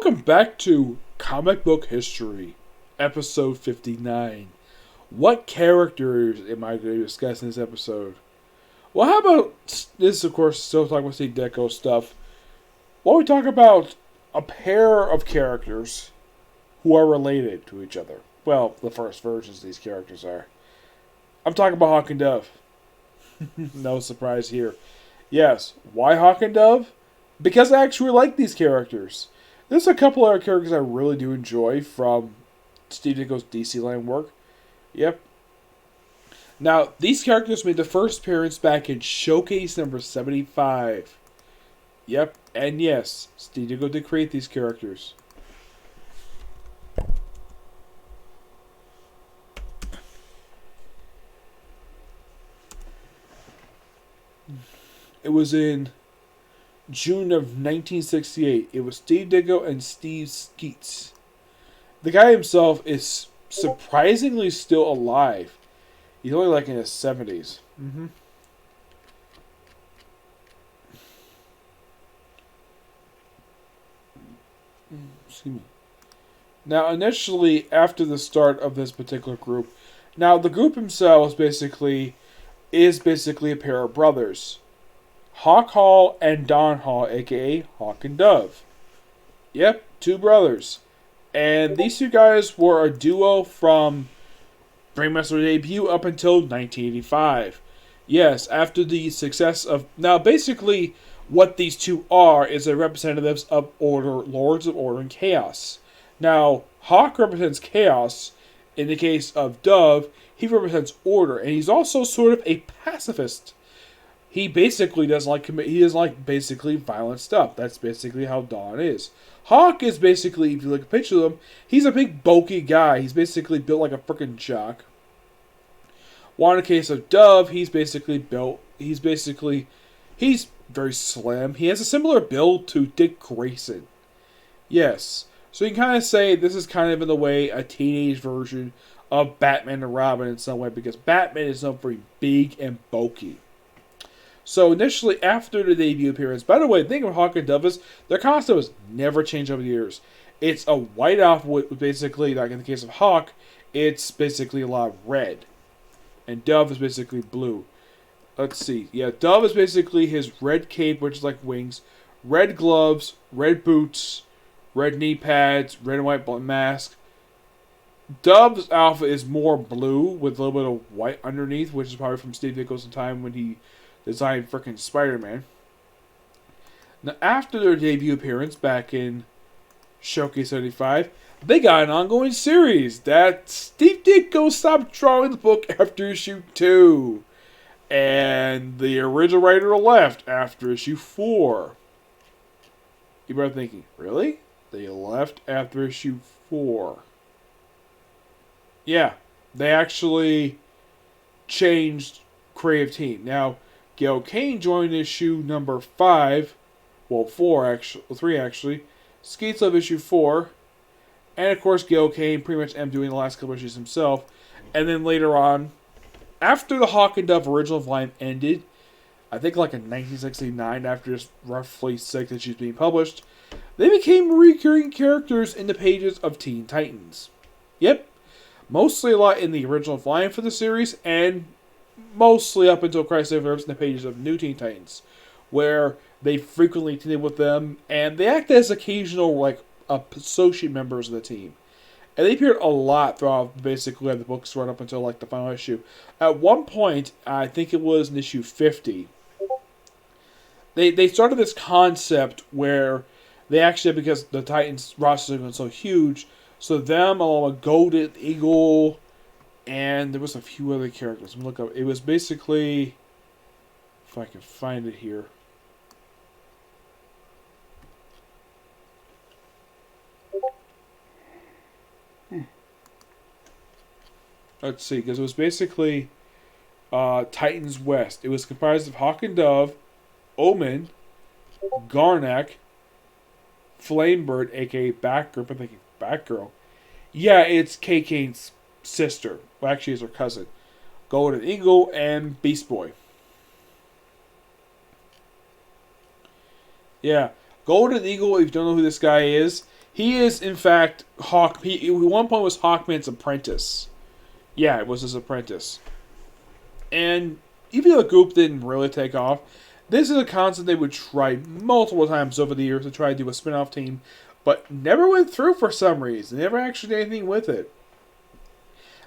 Welcome back to Comic Book History, episode 59. What characters am I going to discuss in this episode? Well, how about this, of course, still talking about Steve Ditko stuff. Why don't we talk about a pair of characters who are related to each other? Well, the first versions of these characters are. I'm talking about Hawk and Dove. No surprise here. Yes, why Hawk and Dove? Because I actually like these characters. There's a couple other characters I really do enjoy from Steve Ditko's DC line work. Yep. Now, these characters made the first appearance back in Showcase number 75. Yep, and yes, Steve Ditko did create these characters. It was in June of 1968. It was Steve Ditko and Steve Skeets. The guy himself is surprisingly still alive. He's only like in his 70s. Excuse me. Now, initially, after the start of this particular group, now the group themselves is basically a pair of brothers. Hawk Hall and Don Hall, aka Hawk and Dove. Yep, two brothers. And these two guys were a duo from pretty much their debut up until 1985. Yes, after the success of... Now, basically, what these two are is they're representatives of Order, Lords of Order and Chaos. Now, Hawk represents Chaos. In the case of Dove, he represents Order. And he's also sort of a pacifist. He basically doesn't like basically violent stuff. That's basically how Don is. Hawk is basically, if you look at a picture of him, he's a big bulky guy. He's basically built like a frickin' jock. While in the case of Dove, he's very slim. He has a similar build to Dick Grayson. Yes. So you can kind of say this is kind of in a way a teenage version of Batman and Robin in some way, because Batman is known for being big and bulky. So initially, after the debut appearance, by the way, the thing with Hawk and Dove is their costume has never changed over the years. It's a white outfit, basically, like in the case of Hawk, it's basically a lot of red. And Dove is basically blue. Let's see. Yeah, Dove is basically his red cape, which is like wings, red gloves, red boots, red knee pads, red and white mask. Dove's outfit is more blue with a little bit of white underneath, which is probably from Steve Ditko's time when he designed frickin' Spider-Man. Now, after their debut appearance back in Showcase 75, they got an ongoing series that Steve Ditko stopped drawing the book after issue 2. And the original writer left after issue 4. You might be thinking, really? They left after issue 4. Yeah, they actually changed creative team. Now, Gail Kane joined issue number 5. Well, 3 actually. Skeets of issue 4. And of course, Gail Kane pretty much ended doing the last couple issues himself. And then later on, after the Hawk and Dove original volume ended, I think like in 1969, after just roughly 6 issues being published, they became recurring characters in the pages of Teen Titans. Yep. Mostly a lot in the original volume for the series, and mostly up until Crisis of Earth in the pages of New Teen Titans, where they frequently teamed with them, and they act as occasional, associate members of the team. And they appeared a lot throughout basically the books run up until the final issue. At one point, I think it was in issue 50, they started this concept where they actually, because the Titans roster was so huge, so them along with Golden Eagle, and there was a few other characters. Let me look up. It was basically, if I can find it here. Let's see, because it was basically Titans West. It was comprised of Hawk and Dove, Omen, Garnak, Flamebird, aka Batgirl. I'm thinking Batgirl. Yeah, it's Kay Kane's sister. Well, actually, it's her cousin. Golden Eagle and Beast Boy. Yeah, Golden Eagle, if you don't know who this guy is, He is, in fact, Hawk. He at one point was Hawkman's apprentice. Yeah, it was his apprentice. And even though the group didn't really take off, this is a concept they would try multiple times over the years to try to do a spin-off team, but never went through for some reason. They never actually did anything with it.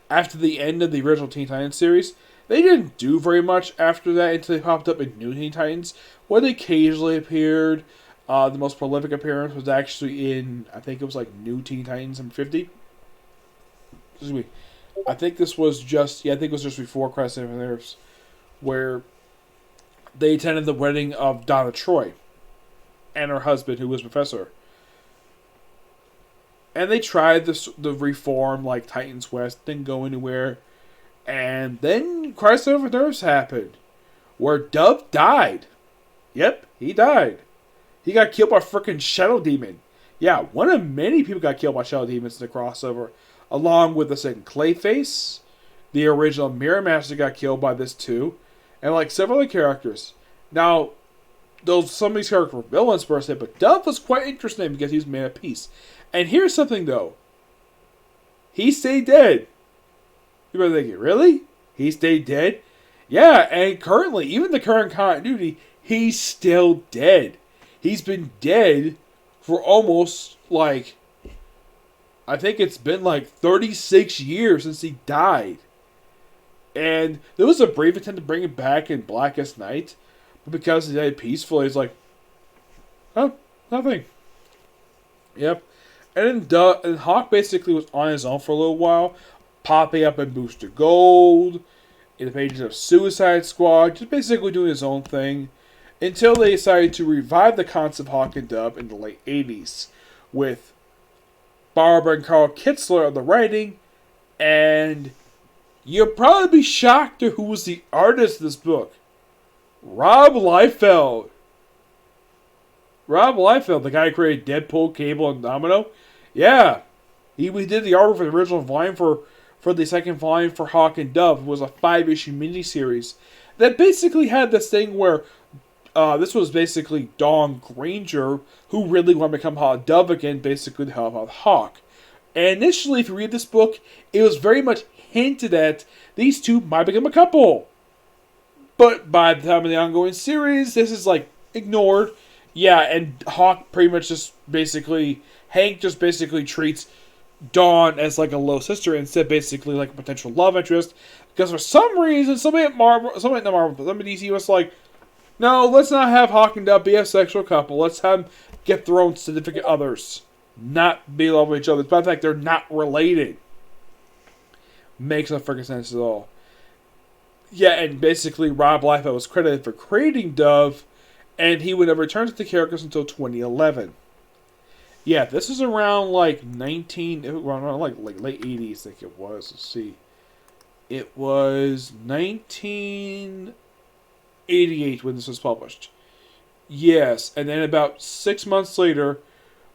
After the end of the original Teen Titans series, they didn't do very much after that until they popped up in New Teen Titans, where they occasionally appeared. The most prolific appearance was actually in, I think it was like New Teen Titans number 50. Excuse me. I think this was just, I think it was just before Crisis on Infinite Earths, where they attended the wedding of Donna Troy and her husband, who was Professor. And they tried the reform, like Titans West, didn't go anywhere. And then Crisis on Infinite Earths happened, where Dove died. Yep, he died. He got killed by a freaking Shadow Demon. Yeah, one of many people got killed by Shadow Demons in the crossover, along with the second Clayface. The original Mirror Master got killed by this too, and like several other characters. Now, some of these characters were villains per se, but Dove was quite interesting because he was man of peace. And here's something though. He stayed dead. You might think, really? He stayed dead? Yeah, and currently, even the current continuity, he's still dead. He's been dead for almost, like, I think it's been like 36 years since he died. And there was a brief attempt to bring him back in Blackest Night, but because he died peacefully, he's like, oh, nothing. Yep. And then Hawk basically was on his own for a little while, popping up in Booster Gold, in the pages of Suicide Squad, just basically doing his own thing, until they decided to revive the concept of Hawk and Dove in the late 80s, with Barbara and Carl Kitzler on the writing, and you'll probably be shocked at who was the artist of this book. Rob Liefeld. Rob Liefeld, the guy who created Deadpool, Cable, and Domino. Yeah. He did the artwork for the original volume for the second volume for Hawk and Dove. It was a 5-issue miniseries that basically had this thing where this was basically Dawn Granger, who really wanted to become Hawk Dove again, basically to help out Hawk. And initially, if you read this book, it was very much hinted at these two might become a couple. But by the time of the ongoing series, this is like ignored. Yeah, and Hawk pretty much just basically, Hank just basically treats Dawn as like a little sister instead, basically like a potential love interest. Because for some reason, somebody at DC was like, no, let's not have Hawk and Dove be a sexual couple. Let's have them get their own significant others. Not be in love with each other. But in fact, they're not related. Makes no freaking sense at all. Yeah, and basically Rob Liefeld was credited for creating Dove, and he would have returned to the characters until 2011. Yeah, this is around like late 80s, I think it was. Let's see. It was 1988 when this was published. Yes, and then about 6 months later,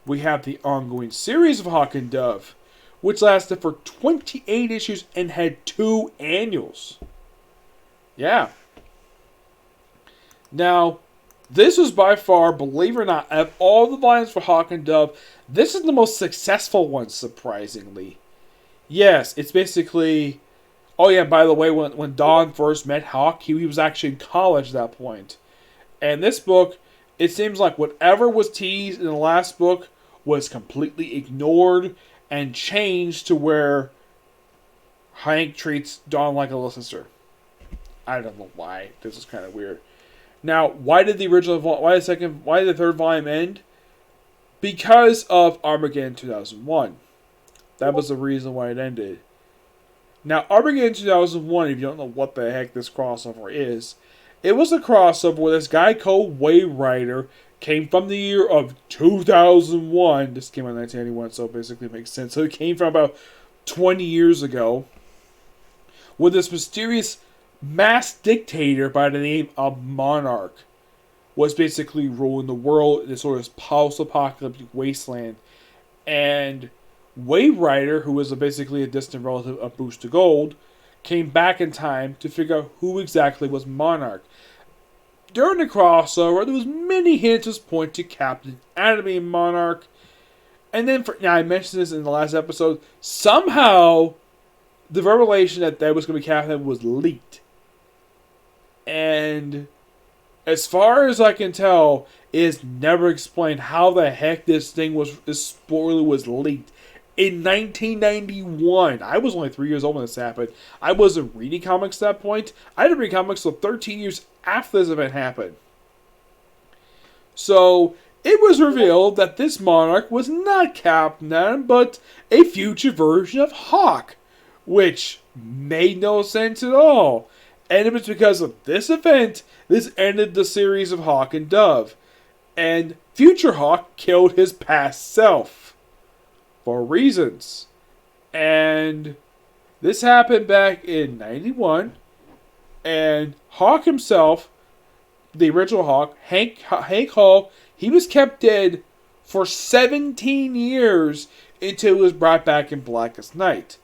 we have the ongoing series of Hawk and Dove, which lasted for 28 issues and had 2 annuals. Yeah. Now, this was by far, believe it or not, of all the volumes for Hawk and Dove, this is the most successful one, surprisingly. Yes, it's basically... Oh yeah, by the way, when Dawn first met Hawk, he was actually in college at that point. And this book, it seems like whatever was teased in the last book was completely ignored and changed to where Hank treats Dawn like a little sister. I don't know why. This is kind of weird. Now, why did the third volume end? Because of Armageddon 2001. That was the reason why it ended. Now, Armageddon 2001, if you don't know what the heck this crossover is, it was a crossover where this guy called Wave Rider came from the year of 2001. This came out in 1991, so it basically makes sense. So it came from about 20 years ago, with this mysterious mass dictator by the name of Monarch was basically ruling the world in this sort of post-apocalyptic wasteland. And Wave Rider, who was basically a distant relative of Booster Gold, came back in time to figure out who exactly was Monarch. During the crossover, there was many hints that point to Captain Atom being Monarch, And then, now I mentioned this in the last episode, somehow the revelation that was going to be Captain was leaked. And as far as I can tell, it is never explained how the heck this spoiler was leaked. In 1991, I was only 3 years old when this happened. I wasn't reading comics at that point. I didn't read comics until 13 years after this event happened. So, it was revealed that this monarch was not Captain Atom, but a future version of Hawk, which made no sense at all. And it was because of this event, this ended the series of Hawk and Dove. And future Hawk killed his past self. For reasons. And this happened back in 91. And Hawk himself, the original Hawk, Hank Hall, he was kept dead for 17 years until he was brought back in Blackest Night.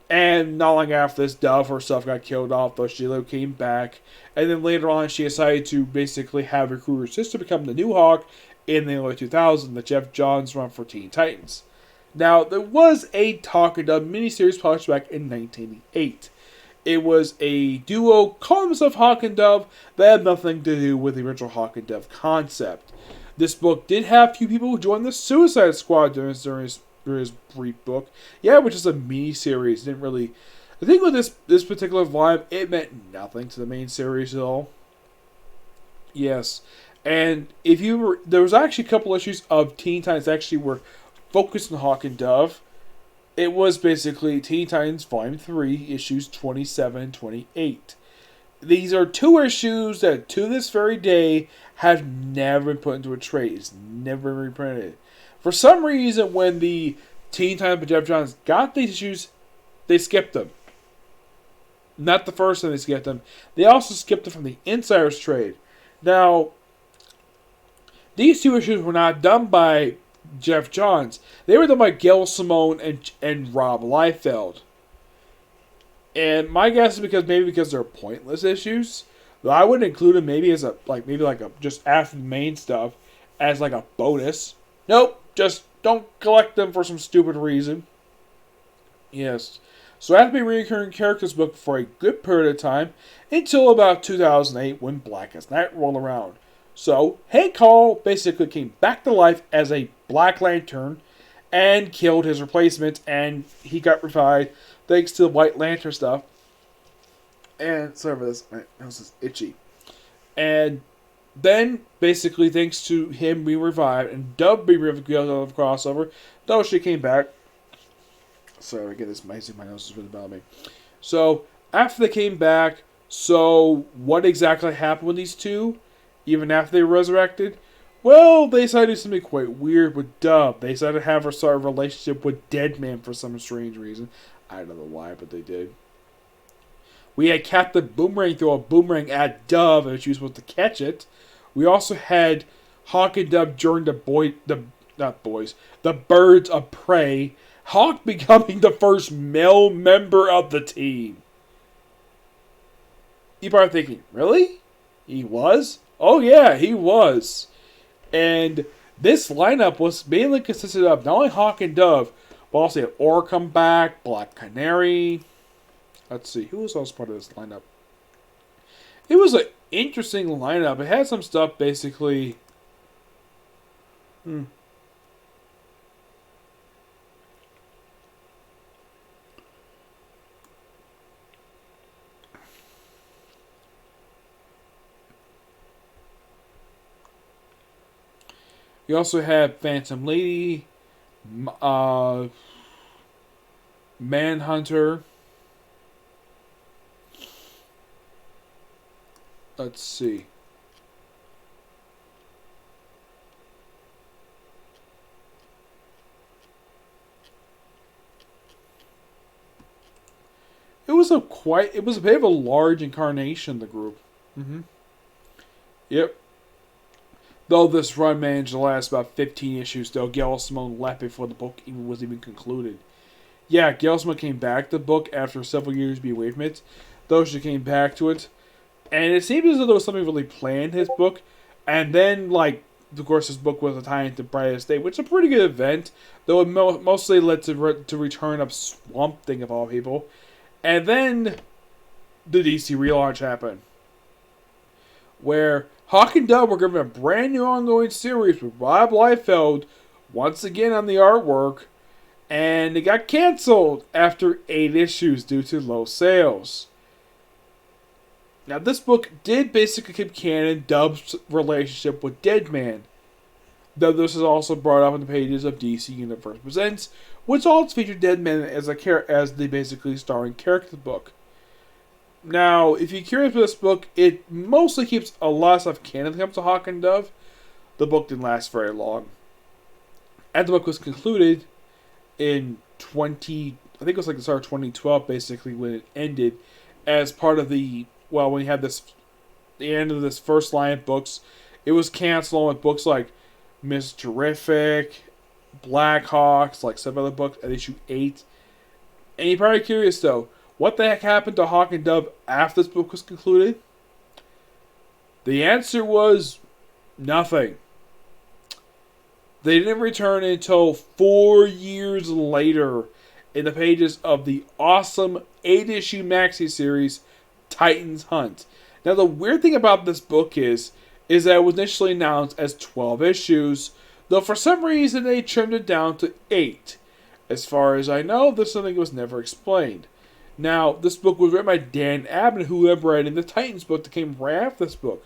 And not long after this, Dove herself got killed off, though she came back. And then later on, she decided to basically have recruit her sister become the new Hawk in the early 2000s, the Jeff Johns run for Teen Titans. Now, there was a Talk and Dove miniseries published back in 1988. It was a duo calling themselves Hawk and Dove that had nothing to do with the original Hawk and Dove concept. This book did have a few people who joined the Suicide Squad during his brief book. Yeah, which is a mini-series. Didn't really... The thing with this particular volume, it meant nothing to the main series at all. Yes. And there was actually a couple issues of Teen Titans that actually were focused on Hawk and Dove. It was basically Teen Titans Volume 3, issues 27 and 28. These are 2 issues that, to this very day, have never been put into a trade. It's never been reprinted. For some reason, when the Teen Titans by Jeff Johns got these issues, they skipped them. Not the first time they skipped them. They also skipped them from the Insiders trade. Now, these 2 issues were not done by Jeff Johns. They were done by Gail Simone and Rob Liefeld. And my guess is because they're pointless issues. Though I would include them maybe as just after the main stuff as like a bonus. Nope, just don't collect them for some stupid reason. Yes. So I have to be recurring characters book for a good period of time until about 2008 when Blackest Night rolled around. So Hank Hall basically came back to life as a Black Lantern and killed his replacement, and he got revived thanks to the White Lantern stuff. And sorry for this, my nose is itchy. And then, basically, thanks to him being revived and Dove being revived of crossover, though she came back. Sorry, again, my nose is really bothering me. So, after they came back, so what exactly happened with these two, even after they were resurrected? Well, they decided to do something quite weird with Dove. They decided to have her start a relationship with Deadman for some strange reason. I don't know why, but they did. We had Captain Boomerang throw a boomerang at Dove, and she was supposed to catch it. We also had Hawk and Dove during the Birds of Prey. Hawk becoming the first male member of the team. You're probably thinking, really? He was? Oh yeah, he was. And this lineup was mainly consisted of not only Hawk and Dove, but also had Aura come back, Black Canary. Let's see, who was also part of this lineup? It was an interesting lineup. It had some stuff basically. You also had Phantom Lady, Manhunter. Let's see. It was a bit of a large incarnation of the group. Yep. Though this run managed to last about 15 issues, though Gail Simone left before the book was even concluded. Yeah, Gail Simone came back to the book after several years being away from it, though she came back to it. And it seemed as though there was something really planned in his book. And then, of course, this book was a tie into Brightest Day, which is a pretty good event, though it mostly led to return of Swamp Thing of all people. And then the DC relaunch happened, where Hawk and Dove were given a brand new ongoing series with Rob Liefeld once again on the artwork, and it got canceled after 8 issues due to low sales. Now, this book did basically keep canon Dove's relationship with Deadman, though this is also brought up in the pages of DC Universe Presents, which also featured Deadman as the basically starring character of the book. Now, if you're curious about this book, it mostly keeps a lot of stuff canon when it comes to Hawk and Dove. The book didn't last very long. And the book was concluded in I think it was like the start of 2012, basically, when it ended, as part of when you had the end of this first line of books, it was canceled with books like Miss Terrific, Black Hawks, like some other books at issue 8. And you're probably curious, though, what the heck happened to Hawk and Dove after this book was concluded? The answer was nothing. They didn't return until 4 years later in the pages of the awesome 8-issue maxi series, Titan's Hunt. Now, the weird thing about this book is that it was initially announced as 12 issues, though for some reason they trimmed it down to 8. As far as I know, this something was never explained. Now, this book was written by Dan Abnett, who had written the Titans book that came right after this book.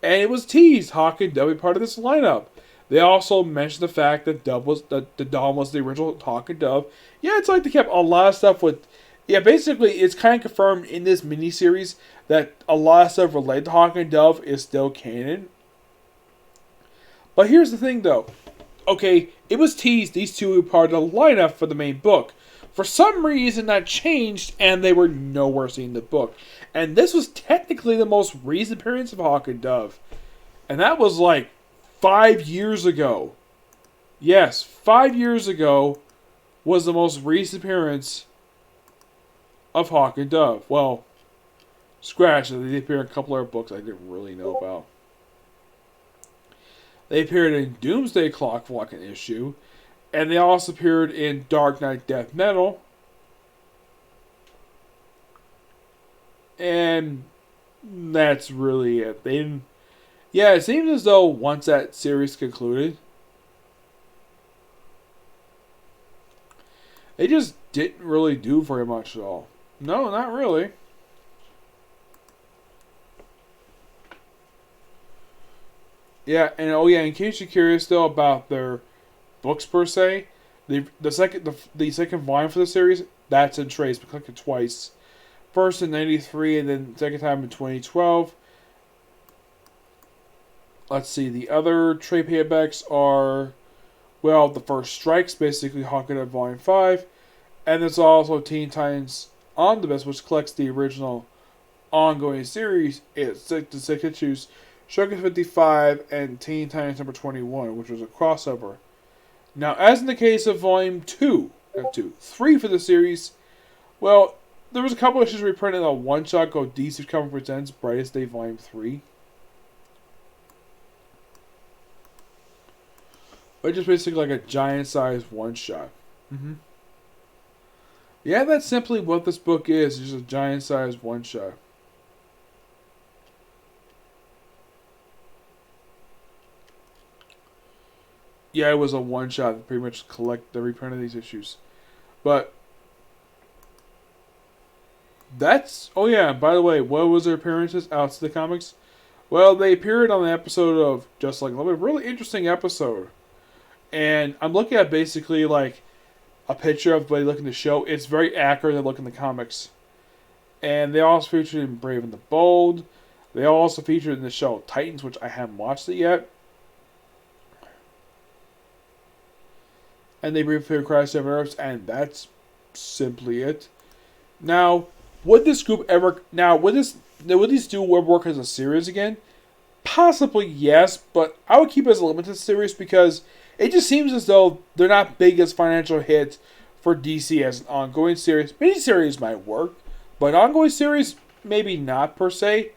And it was teased Hawk and Dove be part of this lineup. They also mentioned the fact that Dove was the Dom was the original Hawk and Dove. Yeah, it's like they kept a lot of stuff with. Yeah, basically, it's kind of confirmed in this miniseries that a lot of stuff related to Hawk and Dove is still canon. But here's the thing, though. Okay, it was teased these two were part of the lineup for the main book. For some reason, that changed, and they were nowhere seen in the book. And this was technically the most recent appearance of Hawk and Dove. And that was like 5 years ago. Yes, 5 years ago was the most recent appearance of Hawk and Dove. Well, scratch it. They appear in a couple other books I didn't really know about. They appeared in Doomsday Clock for like an issue. And they also appeared in Dark Knight Death Metal. And that's really it. They didn't. Yeah, it seems as though once that series concluded, they just didn't really do very much at all. No, not really. Yeah, and in case you're curious though about their books per se, the second volume for the series, that's in trades. We clicked it twice. First in '93 and then second time in 2012. Let's see, the other trade paperbacks are, well, The First Strikes, basically Hawk and Dove Volume 5. And there's also Teen Titans Omnibus, which collects the original ongoing series. It's 6 issues, Showcase 55 and Teen Titans number 21, which was a crossover. Now, as in the case of Volume 3 for the series, well, there was a couple issues reprinted in a one-shot called DC Comics Presents Brightest Day Volume 3. Which is basically like a giant-sized one-shot. Mm-hmm. Yeah, that's simply what this book is. It's just a giant-sized one-shot. Yeah, it was a one-shot that pretty much collect the reprint of these issues. But that's... Oh yeah, by the way, what was their appearances out to the comics? Well, they appeared on the episode of Just Like Love. A really interesting episode. And I'm looking at basically like a picture of the way they look in the show. It's very accurate they look in the comics. And they also featured in Brave and the Bold. They also featured in the show Titans, which I haven't watched it yet. And they briefly appeared in Crisis on Earth, and that's simply it. Now, would this group ever... Now, would these do work as a series again? Possibly, yes, but I would keep it as a limited series because it just seems as though they're not big as financial hits for DC as an ongoing series. Miniseries might work, but an ongoing series, maybe not per se.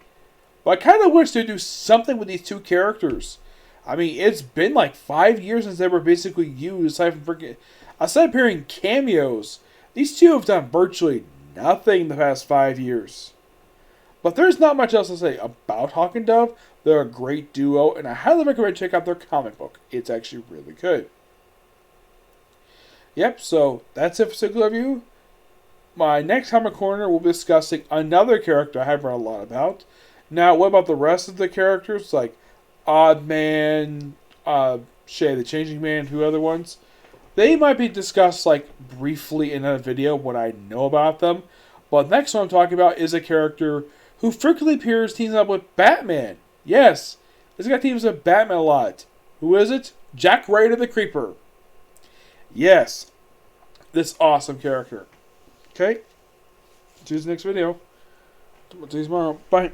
But I kind of wish they'd do something with these two characters. I mean, it's been like 5 years since they were basically used. Aside from appearing cameos, these two have done virtually nothing in the past 5 years. But there's not much else to say about Hawk and Dove. They're a great duo, and I highly recommend check out their comic book. It's actually really good. Yep, so that's it for Singular Review. My next comic corner, we'll be discussing another character I haven't read a lot about. Now, what about the rest of the characters, like Odd Man, Shay the Changing Man, and 2 other ones? They might be discussed like briefly in a video when I know about them. But next one I'm talking about is a character who frequently appears teams up with Batman. Yes, this guy teams with Batman a lot. Who is it? Jack Ryder the Creeper. Yes, this awesome character. Okay, see you in the next video. See you tomorrow. Bye.